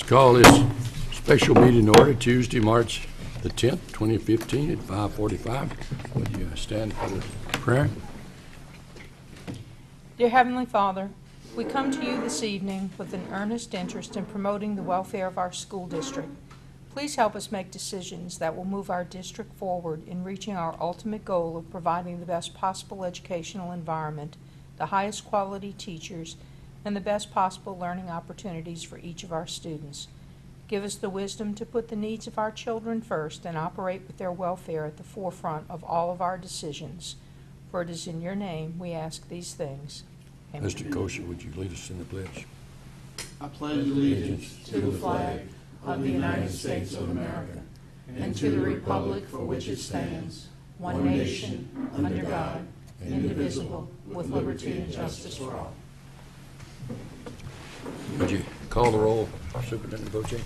Call this special meeting order Tuesday, March the 10th, 2015 at 5:45. Would you stand for the prayer? Dear Heavenly Father, we come to you this evening with an earnest interest in promoting the welfare of our school district. Please help us make decisions that will move our district forward in reaching our ultimate goal of providing the best possible educational environment, the highest quality teachers, and the best possible learning opportunities for each of our students. Give us the wisdom to put the needs of our children first and operate with their welfare at the forefront of all of our decisions. For it is in your name we ask these things. Amen. Mr. Kosher, would you lead us in the pledge? I pledge allegiance to the flag of the United States of America and to the republic for which it stands, one nation, under God, indivisible, with liberty and justice for all. Would you call the roll, Superintendent Boche?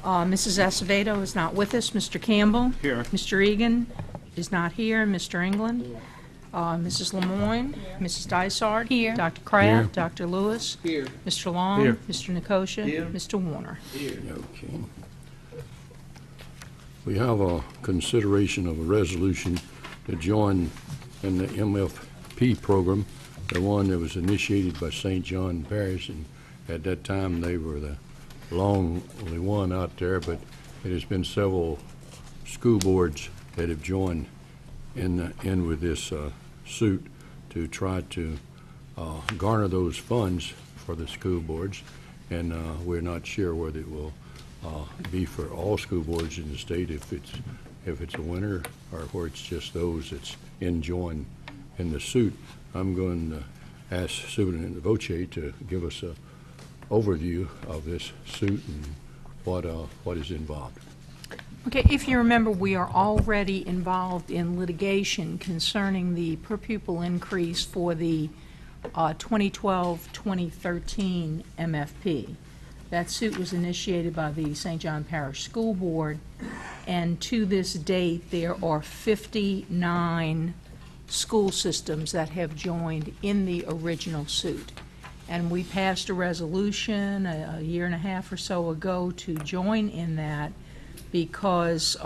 Mrs. Acevedo is not with us. Mr. Campbell? Here. Mr. Egan is not here. Mr. England? Mrs. Lemoyne? Mrs. Dysart? Here. Dr. Kraft? Here. Dr. Lewis? Here. Mr. Long? Here. Mr. Nikosha? Here. Mr. Warner? Here. Okay. We have a consideration of a resolution to join in the MFP program, the one that was initiated by St. John Parish, and at that time they were the only one out there, but it has been several school boards that have joined in with this suit to try to garner those funds for the school boards, and we're not sure whether it will be for all school boards in the state, if it's a winner, or where it's just those that's joined in the suit. I'm going to ask Superintendent Voce to give us an overview of this suit and what is involved. Okay, if you remember, we are already involved in litigation concerning the per pupil increase for the 2012-2013 MFP. That suit was initiated by the St. John Parish School Board, and to this date there are 59 school systems that have joined in the original suit. And we passed a resolution a year and a half or so ago to join in that because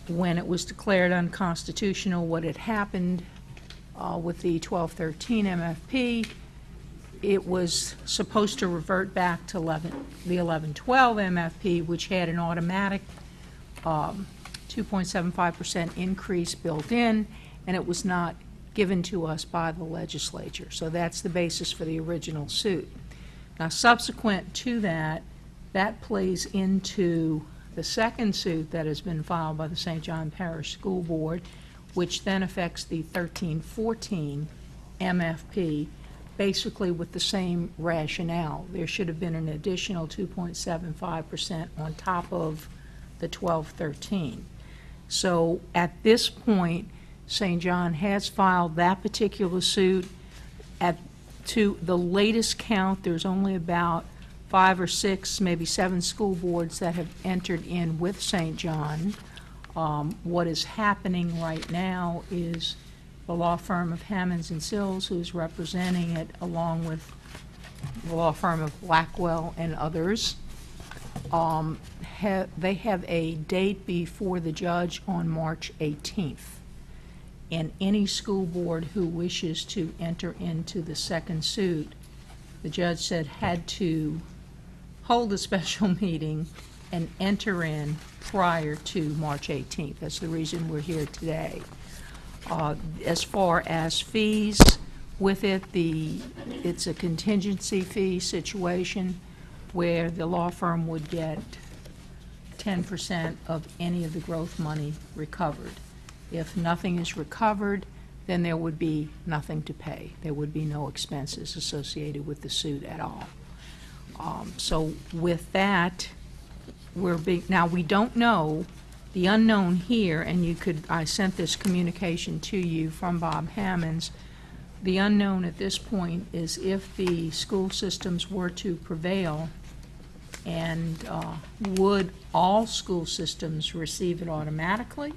when it was declared unconstitutional, what had happened with the 12-13 MFP, it was supposed to revert back to the 11-12 MFP, which had an automatic 2.75% increase built in, and it was not given to us by the legislature. So that's the basis for the original suit. Now, subsequent to that, that plays into the second suit that has been filed by the St. John Parish School Board, which then affects the 13-14 MFP, basically with the same rationale. There should have been an additional 2.75% on top of the 12-13. So at this point, St. John has filed that particular suit. To the latest count, there's only about 5 or 6, maybe 7 school boards that have entered in with St. John. What is happening right now is the law firm of Hammonds and Sills, who's representing it, along with the law firm of Blackwell and others, they have a date before the judge on March 18th. And any school board who wishes to enter into the second suit, the judge said had to hold a special meeting and enter in prior to March 18th. That's the reason we're here today. As far as fees with it, it's a contingency fee situation where the law firm would get 10% of any of the growth money recovered. If nothing is recovered, then there would be nothing to pay. There would be no expenses associated with the suit at all. So with that, now we don't know. The unknown here, and I sent this communication to you from Bob Hammonds. The unknown at this point is if the school systems were to prevail, and would all school systems receive it automatically,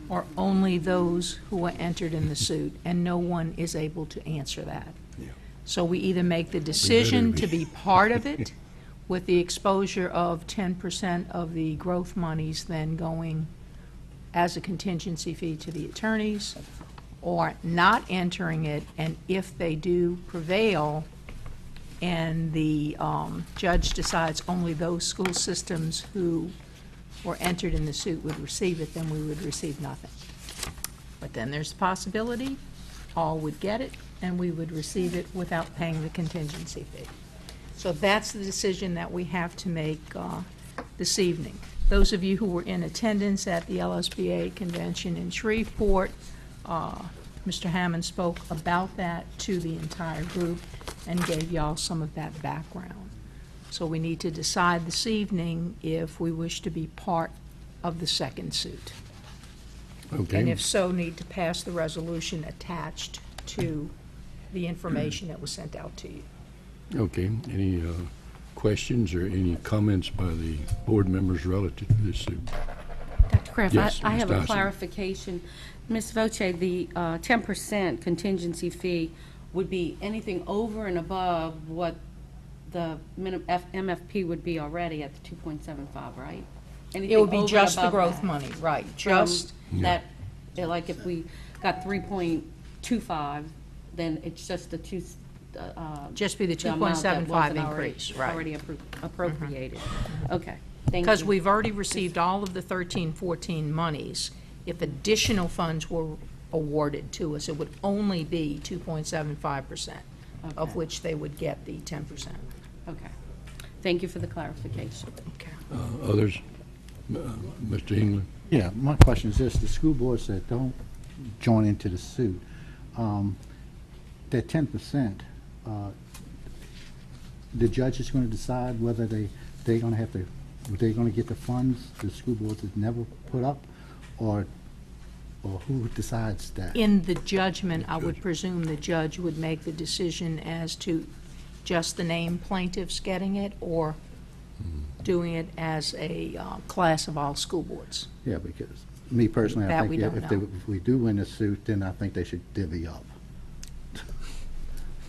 or only those who were entered in the suit, and no one is able to answer that. Yeah. So we either make the decision to be part of it, with the exposure of 10% of the growth monies then going as a contingency fee to the attorneys, or not entering it, and if they do prevail and the judge decides only those school systems who were entered in the suit would receive it, then we would receive nothing. But then there's the possibility all would get it, and we would receive it without paying the contingency fee. So that's the decision that we have to make this evening. Those of you who were in attendance at the LSBA convention in Shreveport, Mr. Hammond spoke about that to the entire group and gave y'all some of that background. So we need to decide this evening if we wish to be part of the second suit. Okay. And if so, need to pass the resolution attached to the information that was sent out to you. Okay. Any questions or any comments by the board members relative to this suit? Dr. Kraft, Yes, I have Ms. a Dyson. clarification. Ms. Voce, the 10% contingency fee would be anything over and above what the MFP would be already at the 2.75, right? Anything It would be over just the above growth that. money, right, From just, that, like if we got 3.25, then it's just the two, just be the the amount that 2.75 wasn't already- increase, right. Already appropriated. Okay, thank you. Because we've already received all of the 13-14 monies. If additional funds were awarded to us, it would only be 2.75%, of Okay. which they would get the 10%. Okay. Thank you for the clarification. Okay. Others? Mr. England? Yeah, my question is this, the school board said don't join into the suit. That 10%, the judge is going to decide whether they're going to have to, they're going to get the funds the school board has never put up, or who decides that? In the judgment, I would presume the judge would make the decision as to just the named plaintiffs getting it, or doing it as a class of all school boards. Yeah, because me personally, I That think we don't know. if we do win the suit, then I think they should divvy up.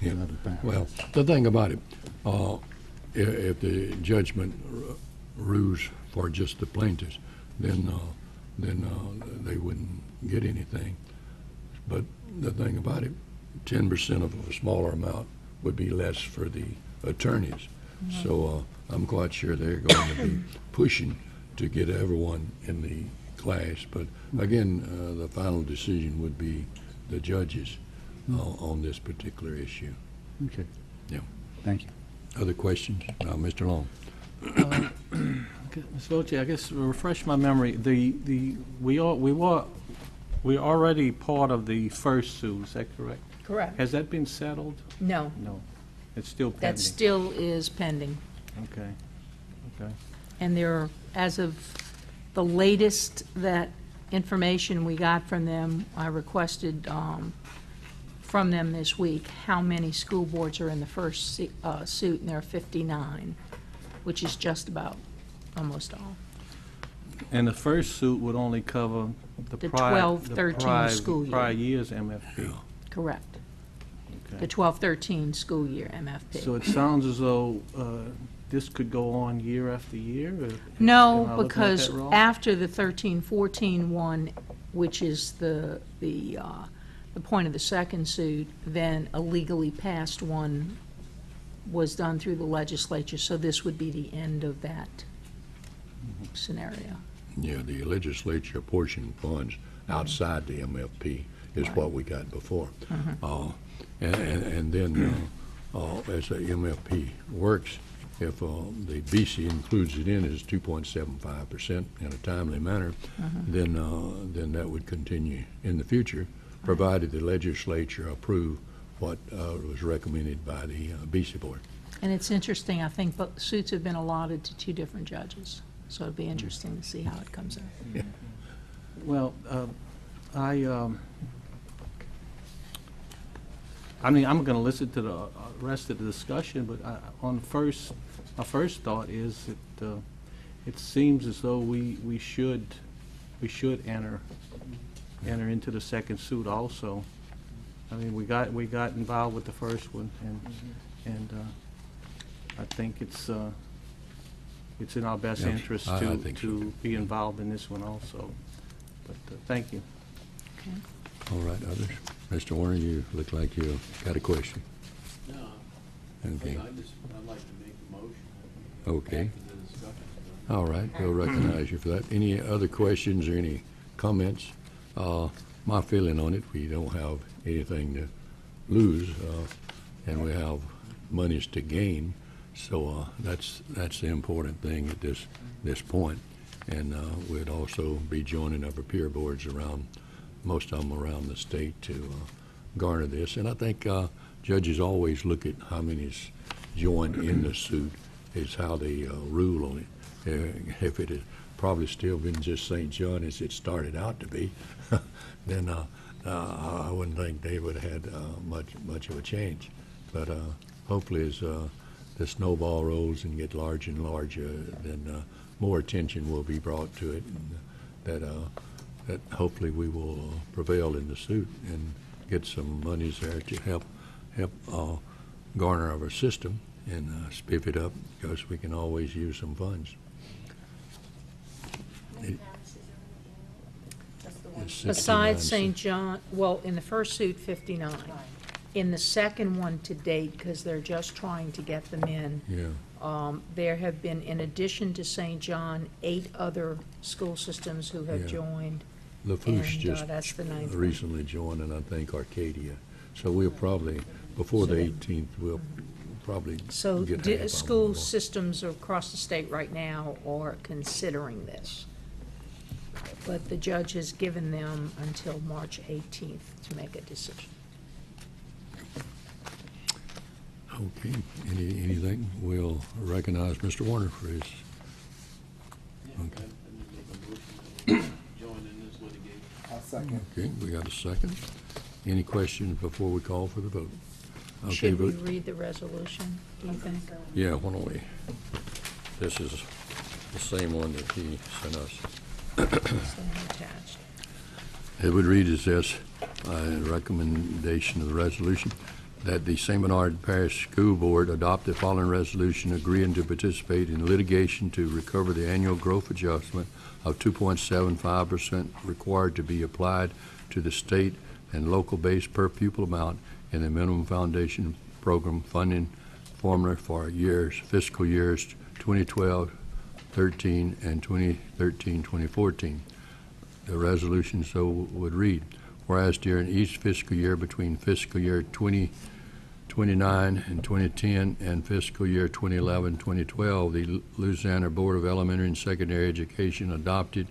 Yeah. Another balance. Well, the thing about it, if the judgment rules for just the plaintiffs, then they wouldn't get anything. But the thing about it, 10% of a smaller amount would be less for the attorneys. So I'm quite sure they're going to be pushing to get everyone in the class. But again, the final decision would be the judges on this particular issue. Okay. Yeah. Thank you. Other questions? Mr. Long? Ms. Voce, I guess refresh my memory. We're already part of the first suit. Is that correct? Correct. Has that been settled? No, No, it's still that pending. still is pending. Okay. Okay. And there are, as of the latest that information we got from them, I requested from them this week how many school boards are in the first suit, and there are 59, which is just about almost all. And the first suit would only cover the The prior... 12-13 school year. Prior year's MFP. Correct. The Okay. 12-13 school year MFP. So it sounds as though this could go on year after year? Or am I No, looking at because that wrong? after the 13-14 one, which is the point of the second suit, then a legally passed one was done through the legislature, so this would be the end of that scenario. Yeah, the legislature apportioned funds outside the MFP is Right. what we got before. And then, as the MFP works, if the BC includes it in as 2.75% in a timely manner, then that would continue in the future, provided the legislature approve what was recommended by the BC Board. And it's interesting, I think both suits have been allotted to two different judges, so it'd be interesting to see how it comes out. Well, I mean, I'm going to listen to the rest of the discussion, but my first thought is that it seems as though we should enter into the second suit also. I mean, we got involved with the first one, and I think it's it's in our best Yeah, interest I to, think so. to be involved in this one also. But thank you. Okay. All right, others? Mr. Warner, you look like you got a question. No, Okay. I'd like to make a motion. Okay. After the discussion. All right, we'll recognize you for that. Any other questions or any comments? My feeling on it, we don't have anything to lose, and we have monies to gain. So that's the important thing at this point. And we'd also be joining other peer boards around, most of them around the state, to garner this. And I think judges always look at how many's joined in the suit is how they rule on it. If it had probably still been just St. John as it started out to be, then I wouldn't think they would have had much of a change. But hopefully as the snowball rolls and get larger and larger, then more attention will be brought to it, and that hopefully we will prevail in the suit and get some monies there to help garner our system and spiff it up, because we can always use some funds. It's Besides 69. St. John, well, in the first suit, 59. In the second one to date, because they're just trying to get them in, Yeah, there have been, in addition to St. John, 8 other school systems who have Yeah. joined. LaFouche And, just that's the ninth one. recently joined, and I think Arcadia. So we'll probably, before the 18th, we'll probably So get half of them. school systems across the state right now are considering this. But the judge has given them until March 18th to make a decision. Okay, anything? We'll recognize Mr. Warner for his, Yeah, Okay. Let me make a motion that we join in this litigation. I'll second. okay, we got a second. Any questions before we call for the vote? Okay, Should we vote. read the resolution, do you think? Yeah, why don't we? This is the same one that he sent us. It's attached. It would read as this, recommendation of the resolution, that the St. Bernard Parish School Board adopt the following resolution agreeing to participate in litigation to recover the annual growth adjustment of 2.75% required to be applied to the state and local base per pupil amount in the minimum foundation program funding formula for fiscal years 2012-13 and 2013-2014. The resolution so would read, whereas during each fiscal year between fiscal year 2029 and 2010 and fiscal year 2011-2012, the Louisiana Board of Elementary and Secondary Education adopted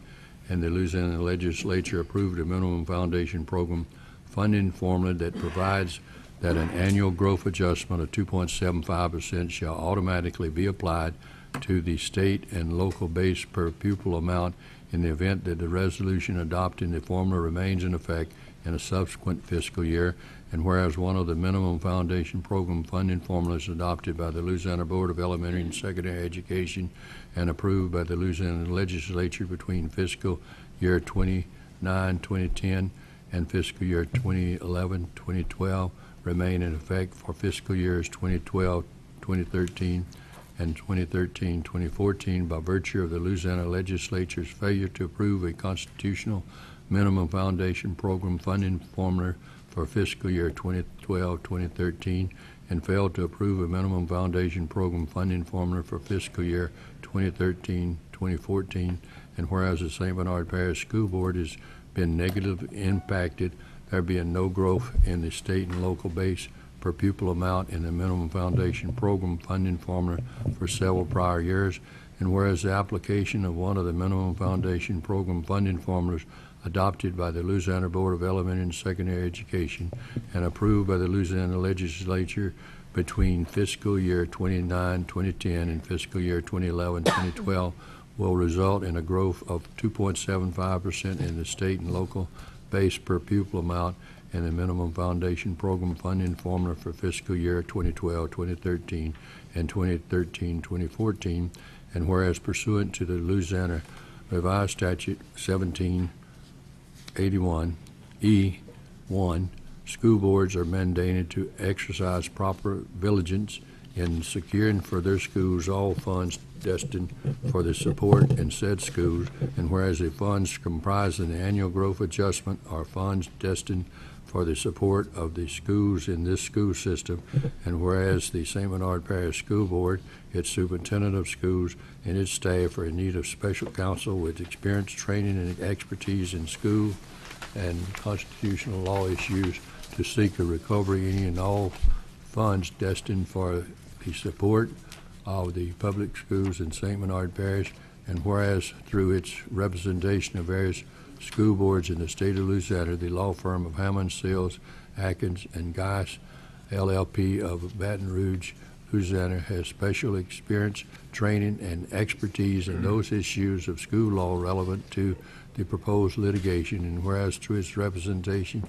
and the Louisiana Legislature approved a minimum foundation program funding formula that provides that an annual growth adjustment of 2.75% shall automatically be applied to the state and local base per pupil amount in the event that the resolution adopting the formula remains in effect in a subsequent fiscal year, and whereas one of the minimum foundation program funding formulas adopted by the Louisiana Board of Elementary and Secondary Education and approved by the Louisiana Legislature between fiscal year 2010 and fiscal year 2011-2012 remain in effect for fiscal years 2012, 2013, and 2013-2014 by virtue of the Louisiana Legislature's failure to approve a constitutional minimum foundation program funding formula for fiscal year 2012-2013 and failed to approve a minimum foundation program funding formula for fiscal year 2013-2014, and whereas the St. Bernard Parish School Board has been negatively impacted, there being no growth in the state and local base per pupil amount in the minimum foundation program funding formula for several prior years, and whereas the application of one of the minimum foundation program funding formulas adopted by the Louisiana Board of Elementary and Secondary Education and approved by the Louisiana Legislature between fiscal year 2010 and fiscal year 2011-2012 will result in a growth of 2.75% in the state and local base per pupil amount in the minimum foundation program funding formula for fiscal year 2012, 2013, and 2013-2014, and whereas pursuant to the Louisiana Revised Statute 1781E1, school boards are mandated to exercise proper diligence in securing for their schools all funds destined for the support in said schools, and whereas the funds comprised in the annual growth adjustment are funds destined for the support of the schools in this school system, and whereas the St. Bernard Parish School Board, its superintendent of schools, and its staff are in need of special counsel with experience, training, and expertise in school and constitutional law issues to seek a recovery any and all funds destined for the support of the public schools in St. Bernard Parish, and whereas through its representation of various school boards in the state of Louisiana, the law firm of Hammond, Sills, Atkins, and Geis, LLP of Baton Rouge, Louisiana, has special experience, training, and expertise in those issues of school law relevant to the proposed litigation, and whereas through its representation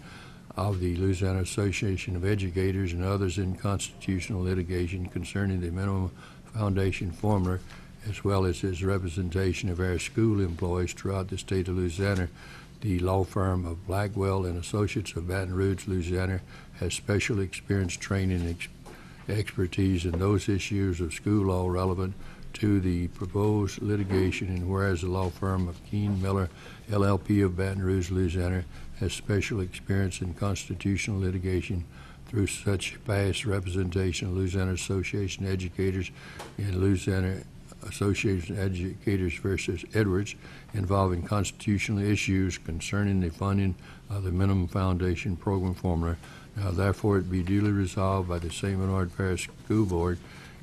of the Louisiana Association of Educators and others in constitutional litigation concerning the minimum foundation formula, as well as his representation of our school employees throughout the state of Louisiana, the law firm of Blackwell and Associates of Baton Rouge, Louisiana, has special experience, training, and expertise in those issues of school law relevant to the proposed litigation, and whereas the law firm of Keene Miller, LLP of Baton Rouge, Louisiana, has special experience in constitutional litigation through such past representation of Louisiana Association of Educators in Louisiana Association of Educators versus Edwards, involving constitutional issues concerning the funding of the minimum foundation program formula. Now therefore it be duly resolved by the St. Bernard Parish School Board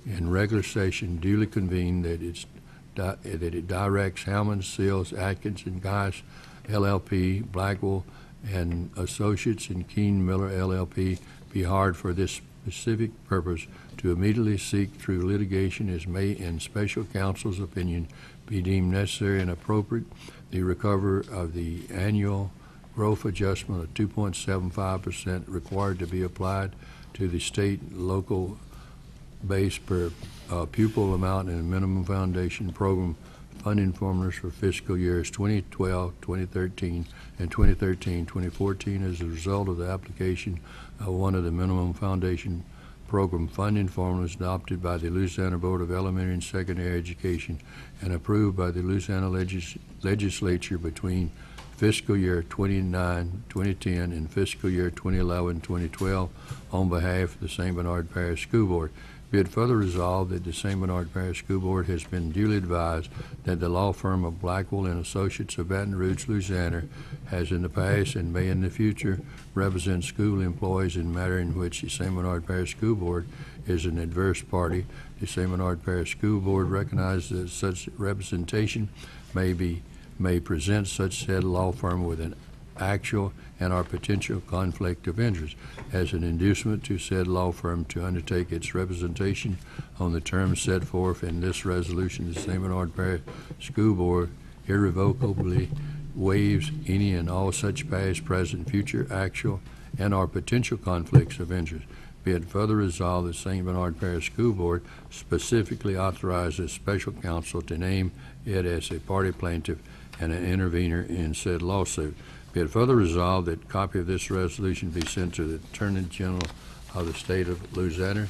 in regular session duly convened that it directs Hammond, Sills, Atkins, and Geis, LLP, Blackwell, and Associates, and Keene Miller, LLP, be hired for this specific purpose to immediately seek through litigation as may in special counsel's opinion be deemed necessary and appropriate the recover of the annual growth adjustment of 2.75% required to be applied to the state and local base per pupil amount in the minimum foundation program funding formulas for fiscal years 2012, 2013, and 2013-2014 as a result of the application of one of the minimum foundation program funding formulas adopted by the Louisiana Board of Elementary and Secondary Education and approved by the Louisiana Legislature between fiscal year 2010 and fiscal year 2011-2012 on behalf of the St. Bernard Parish School Board. Be it further resolved that the St. Bernard Parish School Board has been duly advised that the law firm of Blackwell and Associates of Baton Rouge, Louisiana, has in the past and may in the future represent school employees in matter in which the St. Bernard Parish School Board is an adverse party. The St. Bernard Parish School Board recognizes that such representation may present such said law firm with an actual and or potential conflict of interest as an inducement to said law firm to undertake its representation on the terms set forth in this resolution. The St. Bernard Parish School Board irrevocably waives any and all such past, present, future, actual, and or potential conflicts of interest. Be it further resolved that St. Bernard Parish School Board specifically authorizes special counsel to name it as a party plaintiff and an intervener in said lawsuit. Be it further resolved that a copy of this resolution be sent to the Attorney General of the State of Louisiana,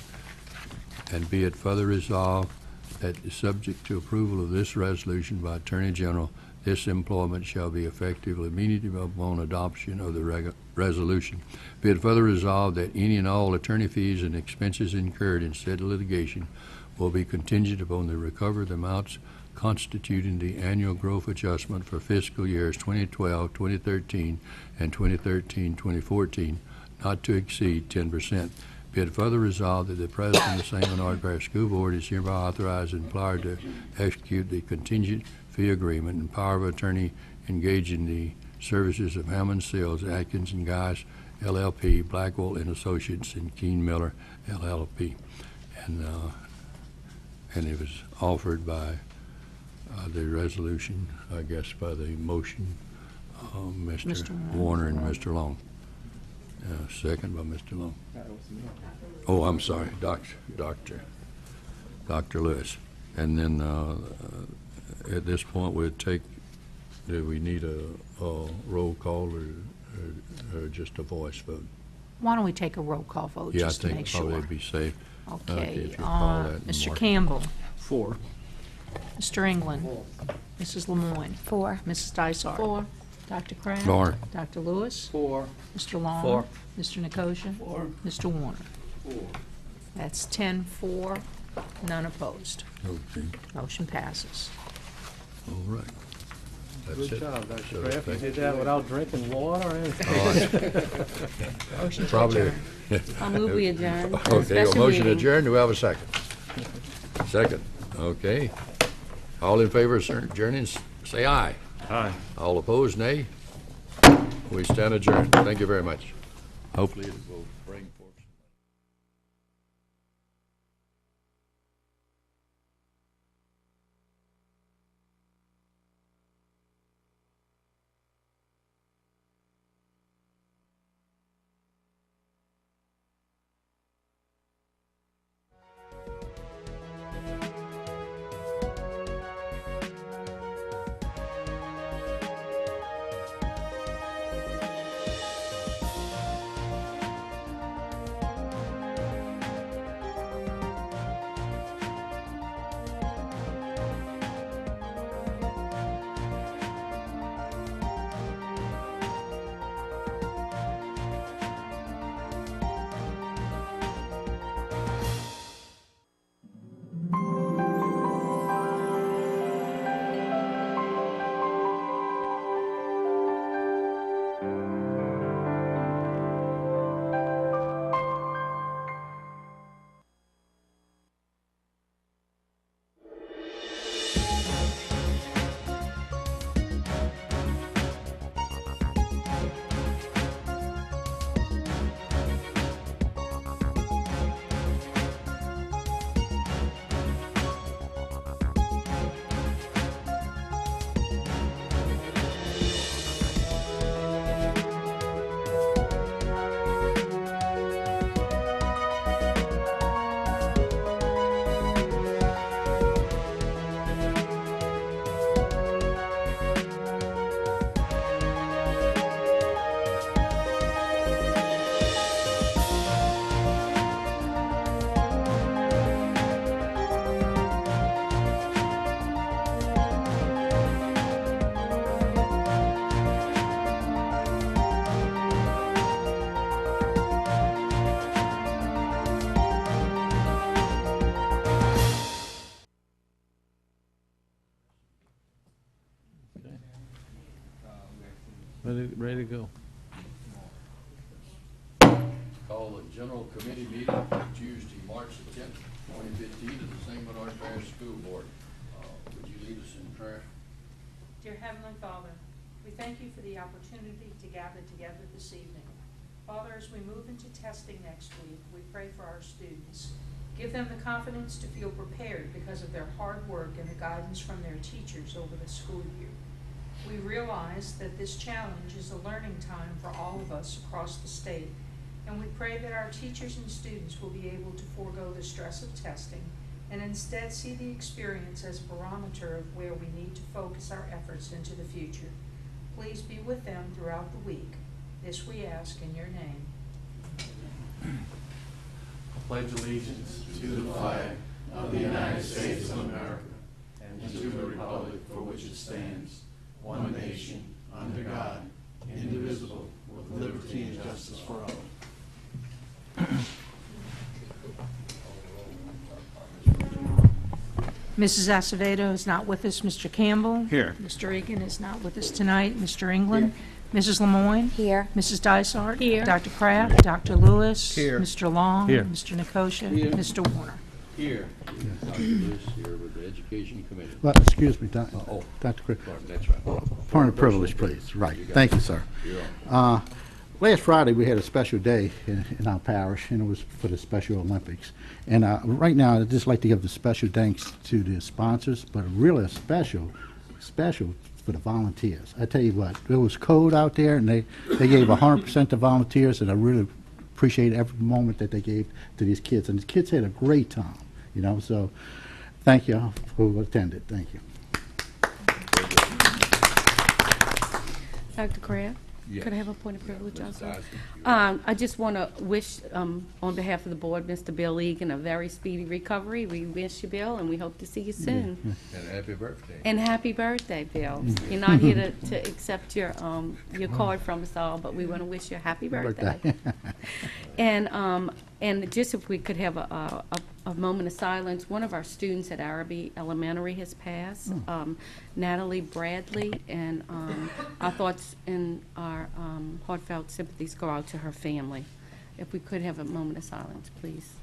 and be it further resolved that, subject to approval of this resolution by Attorney General, this employment shall be effective immediately upon adoption of the resolution. Be it further resolved that any and all attorney fees and expenses incurred in said litigation will be contingent upon the recovery of the amounts constituting the annual growth adjustment for fiscal years 2012, 2013, and 2013-2014, not to exceed 10%. Be it further resolved that the President of the St. Bernard Parish School Board is hereby authorized and empowered to execute the contingent fee agreement and power of attorney engaged in the services of Hammond, Sills, Atkins, and Geis, LLP, Blackwell and Associates, and Keene Miller, LLP. And it was offered by the resolution, I guess, by the motion, Mr. Warner and Mr. Long. Second by Mr. Long. Oh, I'm sorry, Dr. Lewis. And then at this point, do we need a roll call or just a voice vote? Why don't we take a roll call vote Yeah, I just to make think sure? probably it'd be safe. Okay, if you call that, Mr. Mark. Campbell, For. Mr. England. Mrs. Lemoyne. 4. Mrs. Dysart. 4. Dr. Kraft. 4. Dr. Lewis. 4. Mr. Long. 4. Mr. Nicosia. 4. Mr. Warner. 4. That's 10-4, none opposed. Okay, Motion passes. all right. That's Good it. job, Dr. So, Kraft. You thank- did that without drinking water or anything? all right. Motion to Probably. adjourn. I'll move we adjourn. Okay, a Special motion meeting. adjourned, do we have a second? Second, okay. All in favor of adjourning, say aye. Aye. All opposed, nay. We stand adjourned. Thank you very much. Hopefully it will bring forth. Ready to go. Call the general committee meeting for Tuesday, March the 10th, 2015, at the St. Bernard Parish School Board. Would you lead us in prayer? Dear Heavenly Father, we thank you for the opportunity to gather together this evening. Father, as we move into testing next week, we pray for our students. Give them the confidence to feel prepared because of their hard work and the guidance from their teachers over the school year. We realize that this challenge is a learning time for all of us across the state, and we pray that our teachers and students will be able to forego the stress of testing and instead see the experience as a barometer of where we need to focus our efforts into the future. Please be with them throughout the week. This we ask in your name. Pledge allegiance to the flag of the United States of America and to the republic for which it stands, one nation, under God, indivisible, with liberty and justice for all. Mrs. Acevedo is not with us. Mr. Campbell? Here. Mr. Egan is not with us tonight. Mr. England? Mrs. Lemoyne? Here. Mrs. Dysart? Here. Dr. Kraft? Dr. Lewis? Here. Mr. Long? Here. Mr. Nicosia? Here. Mr. Warner? Here. Dr. Lewis here with the Education Committee. Well, excuse me, Oh, Dr. Chris. sorry, that's right. Point of privilege, please. Right. Thank you, sir. You're on. Last Friday, we had a special day in our parish, and it was for the Special Olympics. And right now, I'd just like to give the special thanks to the sponsors, but really a special for the volunteers. I tell you what, it was cold out there, and they gave 100% to volunteers, and I really appreciate every moment that they gave to these kids. And the kids had a great time, you know, so thank you who attended. Thank you. Dr. Kraft? Yes. Could I have a point of privilege Ms. also? Dyson, I just want to wish, on behalf of the board, Mr. Bill Egan, a very speedy recovery. We wish you, Bill, and we hope to see you soon. and happy birthday. And happy birthday, Bill. You're not here to accept your card from us all, but we want to wish you a happy birthday. And just if we could have a moment of silence, one of our students at Araby Elementary has passed, Natalie Bradley, and our thoughts and our heartfelt sympathies go out to her family. If we could have a moment of silence, please.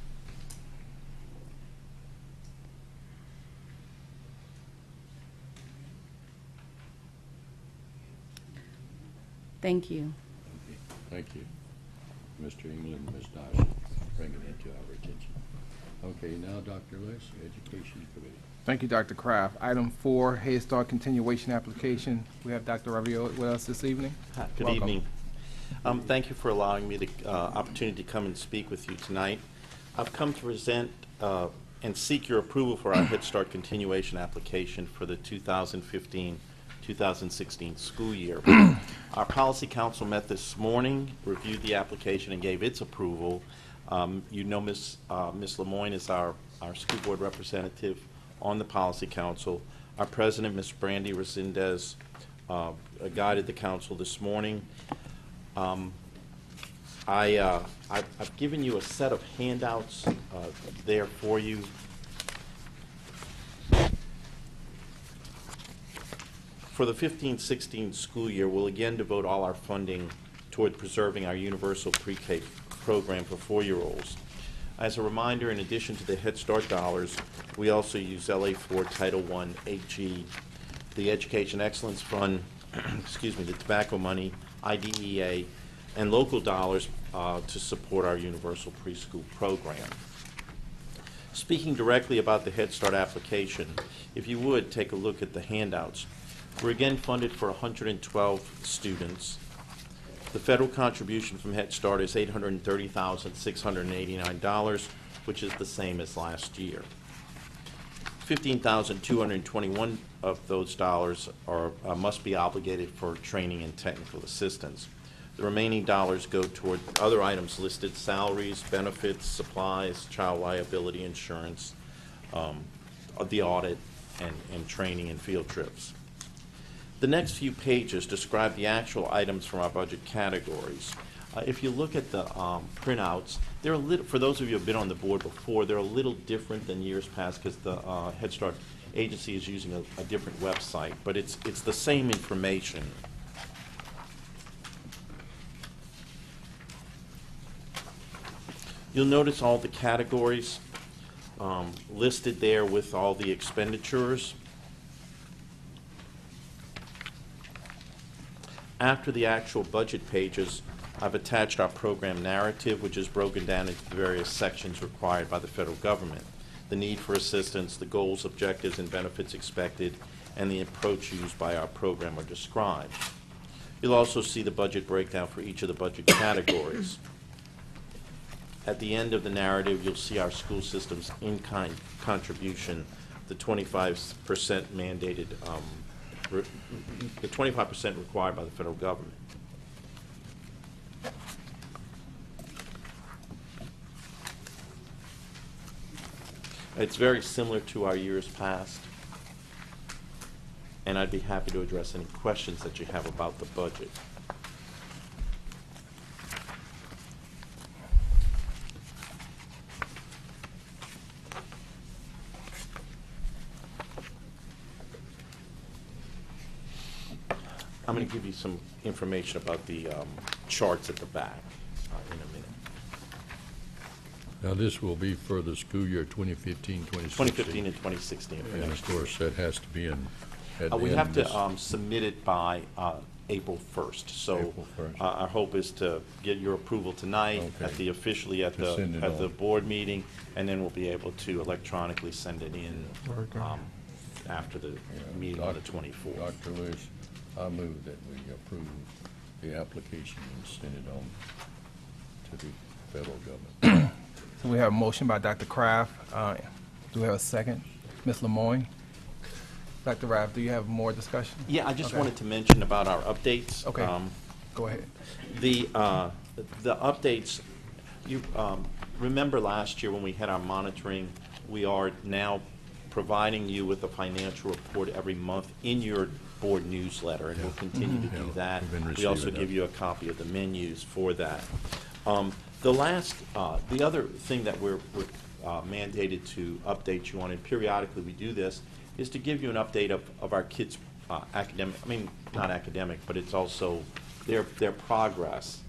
Thank you. Thank you, Mr. England and Ms. Dyson, bringing it to our attention. Okay, now Dr. Les, Education Committee. Thank you, Dr. Kraft. Item 4, Head Start continuation application. We have Dr. Ravioli with us this evening. Hi, good Welcome. evening. Thank you for allowing me the opportunity to come and speak with you tonight. I've come to present and seek your approval for our Head Start continuation application for the 2015-2016 school year. Our Policy Council met this morning, reviewed the application, and gave its approval. You know Ms. Lemoyne is our school board representative on the Policy Council. Our president, Ms. Brandy Resendez, guided the council this morning. I've given you a set of handouts there for you. For the 15-16 school year, we'll again devote all our funding toward preserving our universal pre-K program for 4-year-olds. As a reminder, in addition to the Head Start dollars, we also use LA4 Title I 8G, the Education Excellence Fund, excuse me, the tobacco money, IDEA, and local dollars to support our universal preschool program. Speaking directly about the Head Start application, if you would take a look at the handouts. We're again funded for 112 students. The federal contribution from Head Start is $830,689, which is the same as last year. $15,221 of those dollars must be obligated for training and technical assistance. The remaining dollars go toward other items listed: salaries, benefits, supplies, child liability insurance, the audit, and training and field trips. The next few pages describe the actual items from our budget categories. If you look at the printouts, they're a little, for those of you who have been on the board before, they're a little different than years past because the Head Start agency is using a different website, but it's the same information. You'll notice all the categories listed there with all the expenditures. After the actual budget pages, I've attached our program narrative, which is broken down into the various sections required by the federal government. The need for assistance, the goals, objectives, and benefits expected, and the approach used by our program are described. You'll also see the budget breakdown for each of the budget categories. At the end of the narrative, you'll see our school system's in-kind contribution, the 25% mandated, the 25% required by the federal government. It's very similar to our years past, and I'd be happy to address any questions that you have about the budget. I'm going to give you some information about the charts at the back in a minute. Now, this will be for the school year 2015, 2016. 2015 and 2016. for And of next year. course, that has to be in, at the We end have of to this. submit it by April 1st. So April 1st. Our hope is to get your approval tonight Okay. officially at To send it the on. board meeting, and then we'll be able to electronically send it in after the meeting on the 24th. Dr. Lewis, I move that we approve the application and send it on to the federal government. So we have a motion by Dr. Kraft. Do we have a second? Ms. Lemoyne? Dr. Raff, do you have more discussion? Yeah, I just Okay. wanted to mention about our updates. Okay. Go ahead. The updates, you remember last year when we had our monitoring, we are now providing you with a financial report every month in your board newsletter, and we'll continue to do that. we've been We also receiving give that. you a copy of the menus for that. The other thing that we're mandated to update you on, and periodically we do this, is to give you an update of our kids' academic, not academic, but it's also their progress,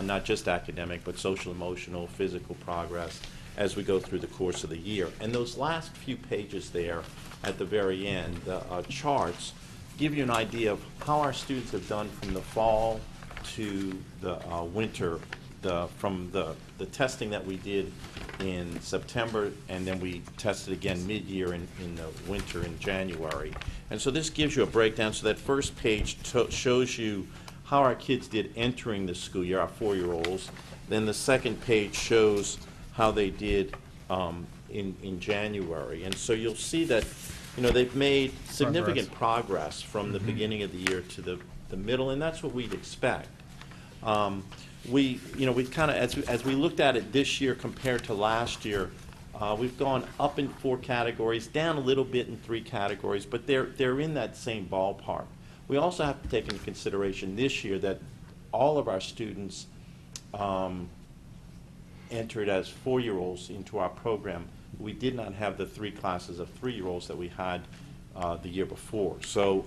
not just academic, but social, emotional, physical progress as we go through the course of the year. And those last few pages there at the very end, the charts, give you an idea of how our students have done from the fall to the winter, from the testing that we did in September, and then we tested again mid-year in the winter in January. And so this gives you a breakdown. So that first page shows you how our kids did entering the school year, our 4-year-olds. Then the second page shows how they did in January. And so you'll see that, they've made significant progress from the beginning of the year to the middle, and that's what we'd expect. We kind of, as we looked at it this year compared to last year, we've gone up in 4 categories, down a little bit in 3 categories, but they're in that same ballpark. We also have to take into consideration this year that all of our students entered as 4-year-olds into our program. We did not have the 3 classes of 3-year-olds that we had the year before. So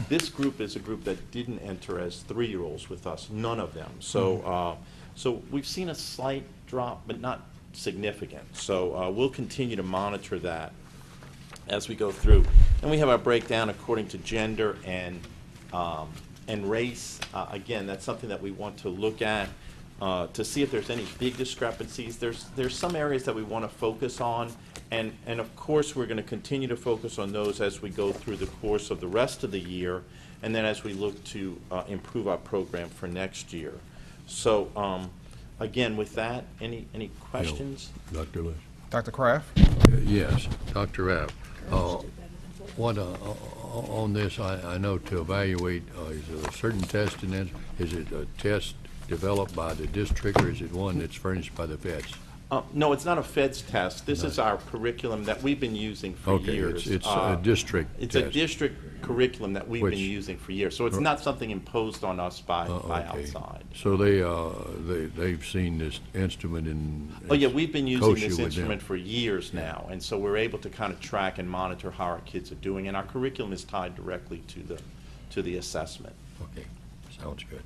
this group is a group that didn't enter as 3-year-olds with us, none of them. So so we've seen a slight drop, but not significant. So we'll continue to monitor that as we go through. And we have our breakdown according to gender and race. Again, that's something that we want to look at to see if there's any big discrepancies. There's some areas that we want to focus on, and of course we're going to continue to focus on those as we go through the course of the rest of the year, and then as we look to improve our program for next year. So again, with that, any questions? Dr. Lewis? Dr. Kraft? Yes, Dr. Rapp. What, on this, I know to evaluate, is it a certain test, and then is it a test developed by the district, or is it one that's furnished by the feds? No, it's not a feds test. This is our curriculum that we've been using for Okay, years. it's a district It's test. a district curriculum that we've been Which- using for years. So it's not something imposed on us by Okay. outside. So they've seen this instrument and. Oh, yeah, we've been using coach you this with instrument them. for years now, and so we're able to kind of track and monitor how our kids are doing, and our curriculum is tied directly to the assessment. Okay, sounds good.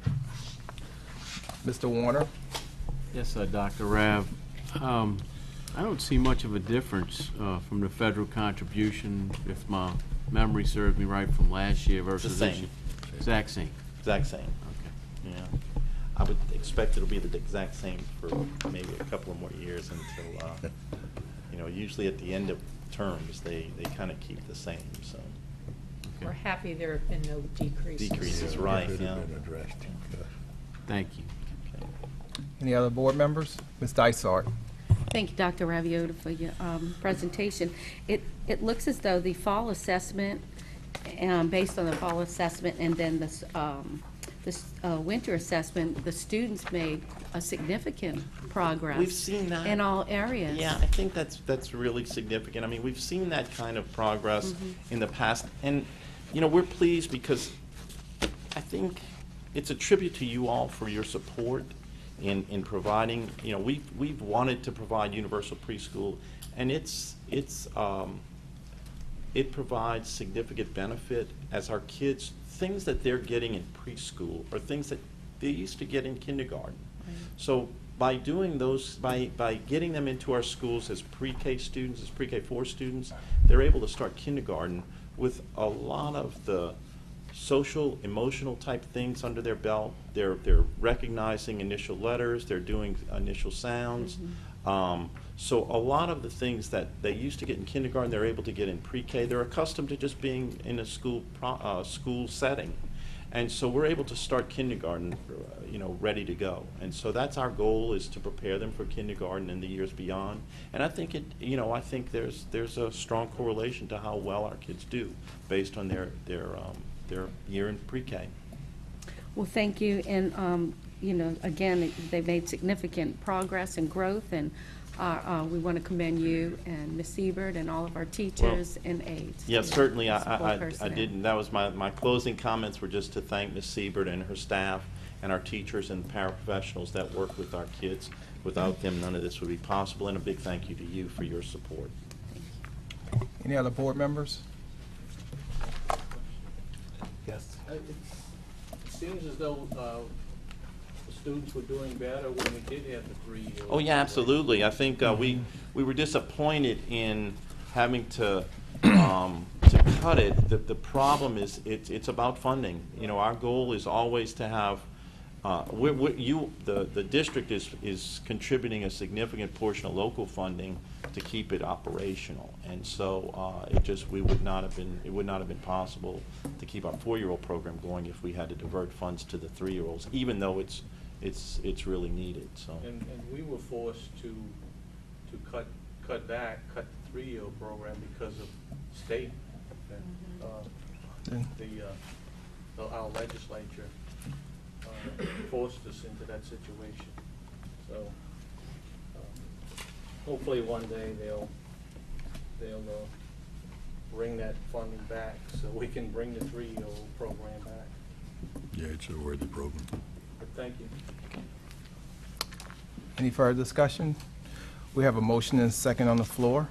Mr. Warner? Yes, Dr. Rav. I don't see much of a difference from the federal contribution, if my memory serves me right, from last year versus this same. year. Exact same. Exact same. Okay. Yeah. I would expect it'll be the exact same for maybe a couple of more years until, usually at the end of terms, they kind of keep the same, so. We're happy there have been no decreases. Decreases, right, Could have yeah. been addressed. Thank you. Any other board members? Ms. Dysart? Thank you, Dr. Raviota, for your presentation. It looks as though the fall assessment, based on the fall assessment, and then this winter assessment, the students made a significant progress. We've seen that. In all areas. Yeah, I think that's really significant. I mean, we've seen that kind of progress in the past, and we're pleased because I think it's a tribute to you all for your support in providing. We've wanted to provide universal preschool, and it provides significant benefit as our kids, things that they're getting in preschool are things that they used to get in kindergarten. So by doing those, by getting them into our schools as pre-K students, as pre-K 4 students, they're able to start kindergarten with a lot of the social, emotional type things under their belt. They're recognizing initial letters, they're doing initial sounds. So a lot of the things that they used to get in kindergarten, they're able to get in pre-K. They're accustomed to just being in a school setting. And so we're able to start kindergarten, ready to go. And so that's our goal, is to prepare them for kindergarten and the years beyond. And I think I think there's a strong correlation to how well our kids do based on their year in pre-K. Well, thank you, and, you know, again, they've made significant progress and growth, and we want to commend you and Ms. Siebert and all of our teachers and aides. Yeah, certainly, Support I personnel. didn't, that was my closing comments were just to thank Ms. Siebert and her staff and our teachers and paraprofessionals that work with our kids. Without them, none of this would be possible, and a big thank you to you for your support. Any other board members? Yes. It seems as though the students were doing better when we did have the 3-year. Oh, yeah, absolutely. I think we were disappointed in having to cut it. The problem is it's about funding. You know, our goal is always to have the district is contributing a significant portion of local funding to keep it operational, and so it would not have been possible to keep our 4-year-old program going if we had to divert funds to the 3-year-olds, even though it's really needed. So. And we were forced to cut the 3-year-old program because of state and our legislature forced us into that situation. So hopefully one day they'll bring that funding back so we can bring the 3-year-old program back. Yeah, it's a worthy program. But thank you. Any further discussion? We have a motion and a second on the floor.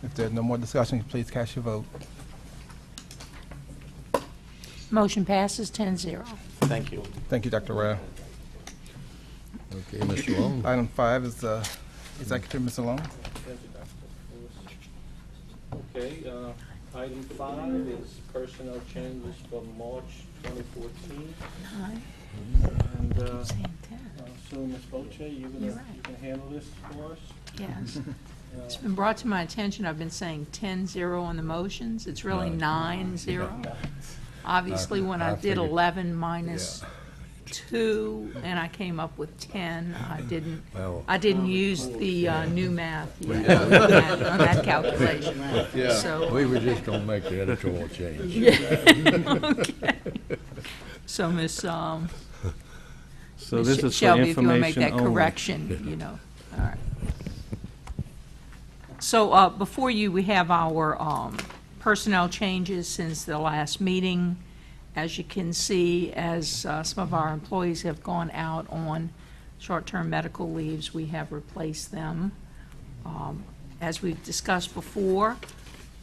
If there's no more discussion, please cast your vote. Motion passes 10-0. Thank you. Thank you, Dr. Rao. Okay, Mr. Long. Item 5 is Executive, Mr. Long. Thank you, Dr. Lewis. Okay, item 5 is personnel changes for March 2014. And so, Ms. Boche, you can handle this for us? Yes. It's been brought to my attention, I've been saying 10-0 on the motions. It's really 9-0. Obviously, when I did 11 minus 2, and I came up with 10, I didn't use the new math yet on that calculation. So, We were just gonna make the editorial change. okay. So, Miss So this is for Shelby, if you want to make that information only. correction, you know. All right. So before you, we have our personnel changes since the last meeting. As you can see, as some of our employees have gone out on short-term medical leaves, we have replaced them. As we've discussed before,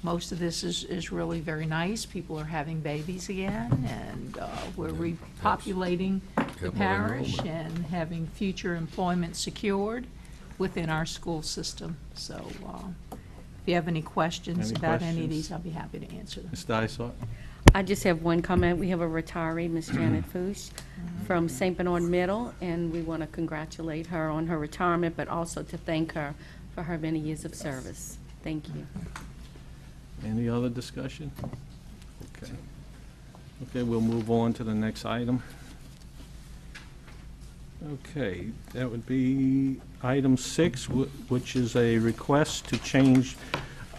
most of this is really very nice. People are having babies again, and we're repopulating the parish and having future employment secured within our school system. So if you have any questions Any about any of questions? these, I'll be happy to answer them. Ms. Dysart? I just have one comment. We have a retiree, Miss Janet Fuchs, from St. Bernard Middle, and we want to congratulate her on her retirement, but also to thank her for her many years of service. Thank you. Any other discussion? Okay. Okay, we'll move on to the next item. Okay, that would be item 6, which is a request to change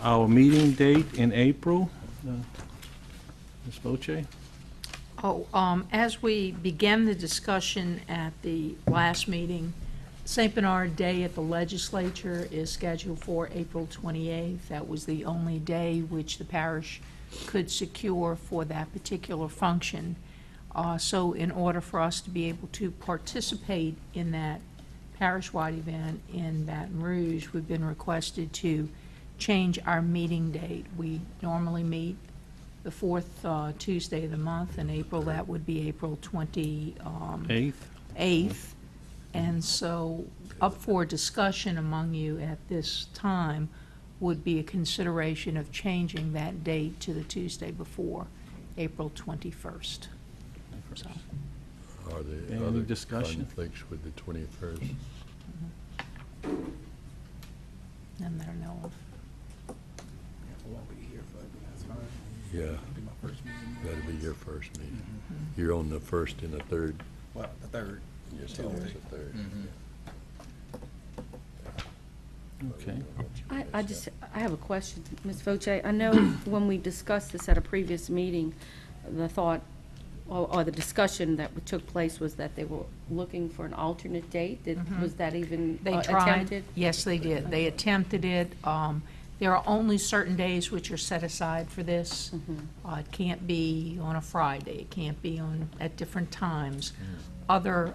our meeting date in April. Ms. Boche? As we began the discussion at the last meeting, St. Bernard Day at the legislature is scheduled for April 28th. That was the only day which the parish could secure for that particular function. So in order for us to be able to participate in that parish-wide event in Baton Rouge, we've been requested to change our meeting date. We normally meet the fourth Tuesday of the month. In April, that would be April 28th. And so up for discussion among you at this time would be a consideration of changing that date to the Tuesday before, April 21st. So, Are there Any other discussion? conflicts with the 21st? none that I know of. Yeah, that'll be your first meeting. You're on the 1st and the 3rd. Well, the 3rd. Yes, it is the 3rd. Okay. I have a question, Ms. Voce. I know when we discussed this at a previous meeting, the thought or the discussion that took place was that they were looking for an alternate date. Was that even They tried. attempted? Yes, they did. They attempted it. There are only certain days which are set aside for this. It can't be on a Friday. It can't be at different times. Other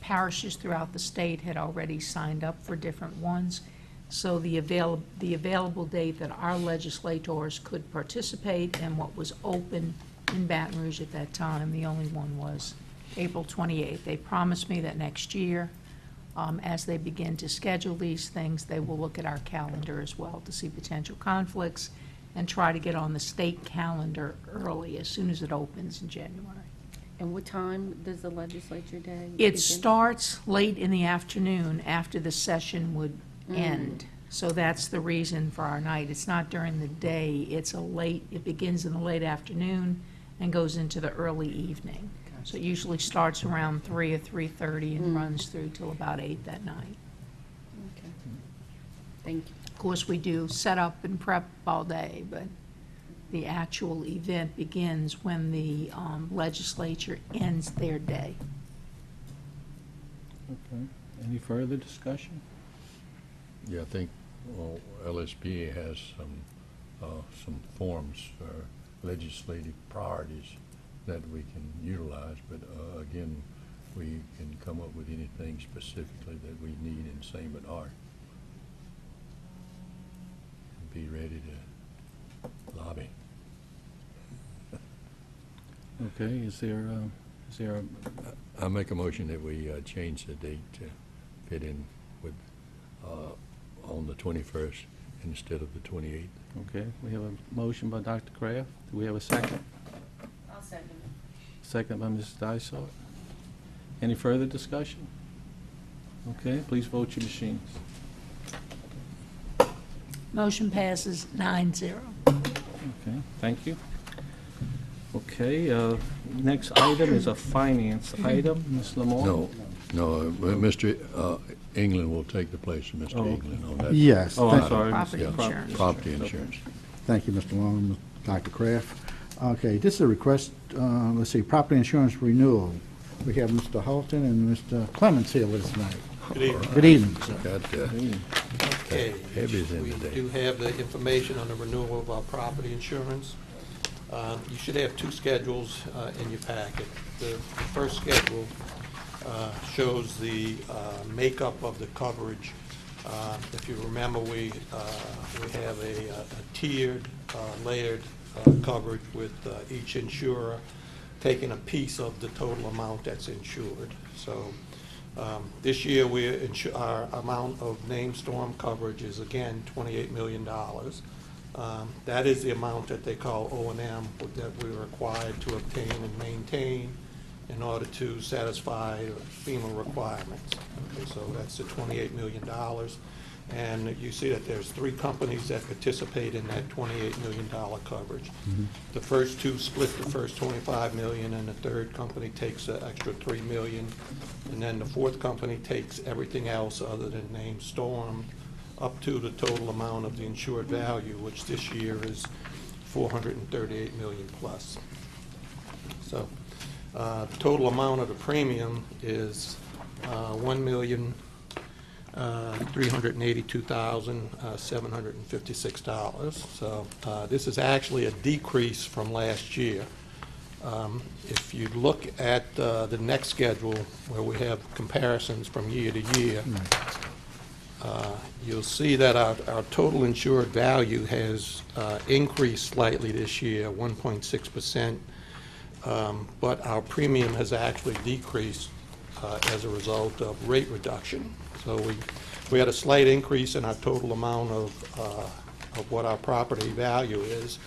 parishes throughout the state had already signed up for different ones. So the available date that our legislators could participate and what was open in Baton Rouge at that time, the only one was April 28th. They promised me that next year, as they begin to schedule these things, they will look at our calendar as well to see potential conflicts and try to get on the state calendar early, as soon as it opens in January. And what time does the legislature day It begin? starts late in the afternoon after the session would end. So that's the reason for our night. It's not during the day. It begins in the late afternoon and goes into the early evening. So it usually starts around 3 or 3:30 and runs through till about 8 that night. Okay. Thank you. Of course, we do set up and prep all day, but the actual event begins when the legislature ends their day. Okay. Any further discussion? Yeah, I think, well, LSPA has some forms for legislative priorities that we can utilize, but again, we can come up with anything specifically that we need in St. Bernard. Be ready to lobby. Okay, is there I make a motion that we change the date to fit in with, on the 21st instead of the 28th. okay, we have a motion by Dr. Kraft. Do we have a second? I'll second it. Second by Mrs. Dysart. Any further discussion? Okay, please vote your machines. Motion passes 9-0. Okay, thank you. Okay, next item is a finance item. Ms. Lamore? No, Mr. England will take the place of Mr. Oh, England on that. Yes. Oh, I'm thank- sorry. Property Yeah, insurance. Property insurance. Thank you, Mr. Long, Dr. Kraft. Okay, this is a request, let's see, property insurance renewal. We have Mr. Halton and Mr. Clements here with us tonight. Good evening. Good evening, sir. Got Okay, heavies in we today. do have the information on the renewal of our property insurance. You should have two schedules in your packet. The first schedule shows the makeup of the coverage. If you remember, we have a tiered, layered coverage with each insurer taking a piece of the total amount that's insured. So this year, our amount of named storm coverage is again $28 million. That is the amount that they call O&M that we're required to obtain and maintain in order to satisfy FEMA requirements. Okay, so that's the $28 million. And you see that there's three companies that participate in that $28 million coverage. The first two split the first $25 million, and the third company takes an extra $3 million. And then the fourth company takes everything else other than named storm up to the total amount of the insured value, which this year is $438 million plus. So the total amount of the premium is $1,382,756. So this is actually a decrease from last year. If you look at the next schedule, where we have comparisons from year to year, you'll see that our total insured value has increased slightly this year, 1.6%, but our premium has actually decreased as a result of rate reduction. So we had a slight increase in our total amount of what our property value is,